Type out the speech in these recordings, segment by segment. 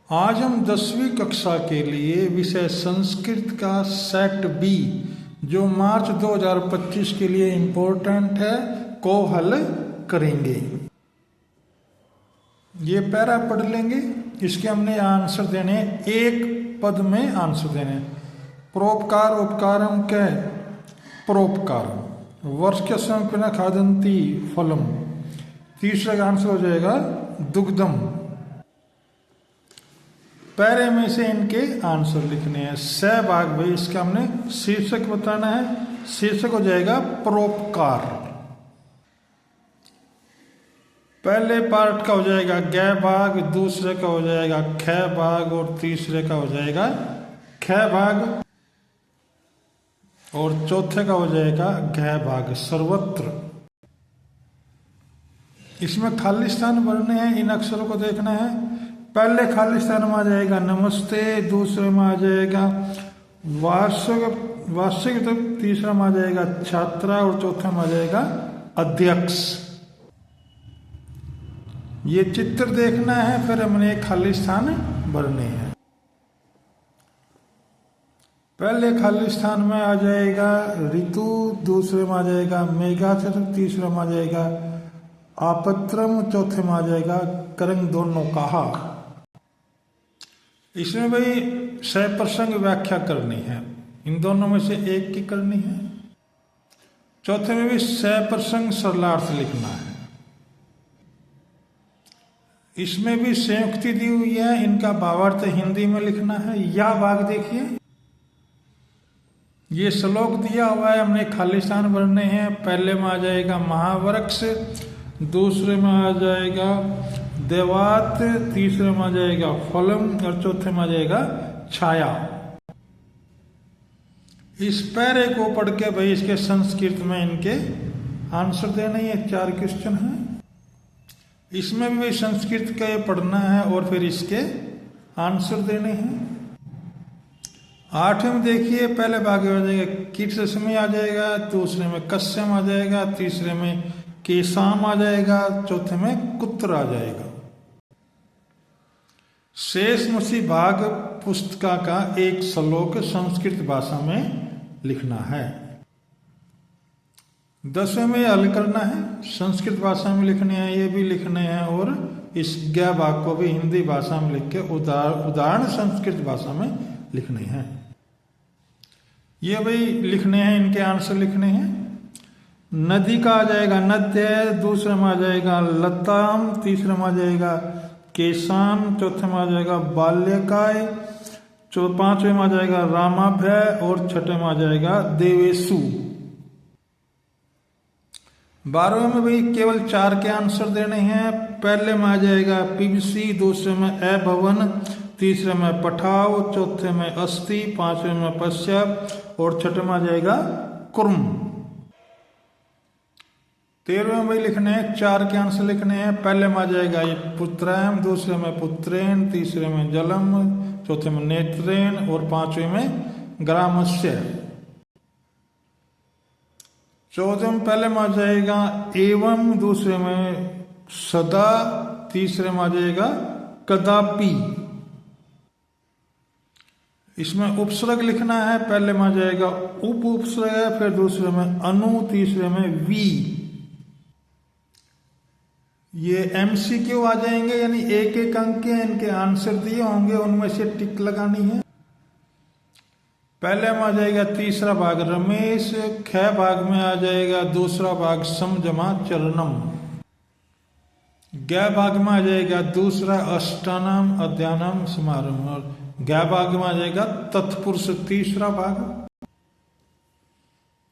आज हम 10वीं कक्षा के लिए विषय संस्कृत का सेट बी जो मार्च 2025 के लिए इम्पोर्टेंट है को हल करेंगे। ये पैरा पढ़ लेंगे, इसके हमने आंसर देने, एक पद में आंसर देने। परोपकार उपकारम के परोपकारम वर्ष के समय खादंती फलम। तीसरा का आंसर हो जाएगा दुग्धम। पैरे में से इनके आंसर लिखने हैं। सहभाग भाई इसका हमने शीर्षक बताना है। शीर्षक हो जाएगा परोपकार। पहले पार्ट का हो जाएगा गै भाग, दूसरे का हो जाएगा ख भाग और तीसरे का हो जाएगा ख भाग और चौथे का हो जाएगा घ भाग। सर्वत्र इसमें खाली स्थान भरने हैं, इन अक्षरों को देखना है। पहले खाली स्थान में आ जाएगा नमस्ते, दूसरे में आ जाएगा वार्षिक, तो तीसरा में आ जाएगा छात्रा और चौथा में आ जाएगा अध्यक्ष। ये चित्र देखना है, फिर हमने खाली स्थान भरने हैं। पहले खाली स्थान में आ जाएगा ऋतु, दूसरे में आ जाएगा मेघाचर, तीसरे में आ जाएगा आपत्रम, चौथे में आ जाएगा करंग दोनों कहा। इसमें भाई सप्रसंग व्याख्या करनी है, इन दोनों में से एक की करनी है। चौथे में भी सप्रसंग सरलार्थ लिखना है। इसमें भी संयुक्ति दी हुई है, इनका भावार्थ हिंदी में लिखना है। यह भाग देखिए, ये श्लोक दिया हुआ है, हमने खाली स्थान भरने हैं। पहले में आ जाएगा महावृक्ष, दूसरे में आ जाएगा देवात, तीसरे में आ जाएगा फलम और चौथे में आ जाएगा छाया। इस पैरे को पढ़ के भाई इसके संस्कृत में इनके आंसर देने हैं। 4 क्वेश्चन हैं, इसमें भी भाई संस्कृत का ये पढ़ना है और फिर इसके आंसर देने हैं। 8वें में देखिए, पहले भाग में आ जाएगा कीटसमी आ जाएगा, दूसरे में कश्यम आ जाएगा, तीसरे में केसाम आ जाएगा, चौथे में कुत्र आ जाएगा। शेष मसी भाग पुस्तिका का एक श्लोक संस्कृत भाषा में लिखना है। 10वें में हल करना है, संस्कृत भाषा में लिखने हैं, ये भी लिखने हैं और इस ज्ञ भाग को भी हिंदी भाषा में लिख के उदाहरण संस्कृत भाषा में लिखने हैं। ये भाई लिखने हैं, इनके आंसर लिखने हैं। नदी का आ जाएगा नद्य, दूसरे में आ जाएगा लताम, तीसरे में आ जाएगा केशाम, चौथे में आ जाएगा बाल्यकाय, 5वें में आ जाएगा रामाभ्य और 6ठे में आ जाएगा देवेशु। 12वें में भी केवल 4 के आंसर देने हैं। पहले में आ जाएगा पिबसी, दूसरे में अभवन, तीसरे में पठाव, चौथे में अस्थि, 5वें में पश्चात और 6ठे में आ जाएगा कुर्म। 13वें में लिखने हैं, 4 के आंसर लिखने हैं। पहले में आ जाएगा ये पुत्रम, दूसरे में पुत्रेण, तीसरे में जलम, चौथे में नेत्रेण और 5वें में ग्रामस्य। 14वें में पहले में आ जाएगा एवं, दूसरे में सदा, तीसरे में आ जाएगा कदापि। इसमें उपसर्ग लिखना है, पहले में आ जाएगा उप उपसर्ग, फिर दूसरे में अनु, तीसरे में वी। ये MCQ आ जाएंगे, यानी एक एक अंक के इनके आंसर दिए होंगे, उनमें से टिक लगानी है। पहले में आ जाएगा तीसरा भाग रमेश, ख भाग में आ जाएगा दूसरा भाग समजमा चरणम, ग भाग में आ जाएगा दूसरा अष्टानम अध्यानम समारंभ और ग भाग में आ जाएगा तत्पुरुष तीसरा भाग।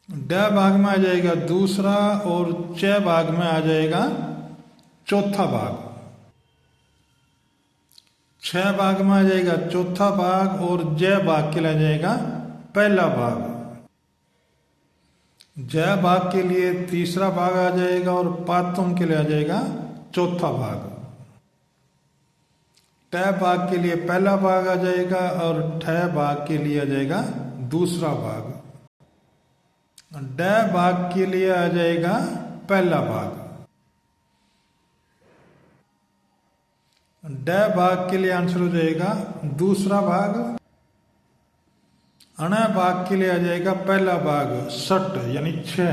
ड भाग में आ जाएगा दूसरा और च भाग में आ जाएगा चौथा भाग। 6 भाग में आ जाएगा चौथा भाग और जय भाग के लिए आ जाएगा पहला भाग। जय भाग के लिए तीसरा भाग आ जाएगा और पातुम के लिए आ जाएगा चौथा भाग। ट भाग के लिए पहला भाग आ जाएगा और ठ भाग के लिए आ जाएगा दूसरा भाग। ड भाग के लिए आ जाएगा पहला भाग। ड भाग के लिए आंसर हो जाएगा दूसरा भाग। अण भाग के लिए आ जाएगा पहला भाग 60 यानी 6।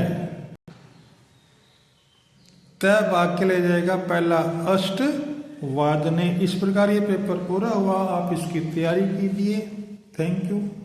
त भाग के लिए जाएगा पहला अष्ट वादने। इस प्रकार ये पेपर पूरा हुआ। आप इसकी तैयारी कीजिए। Thank you.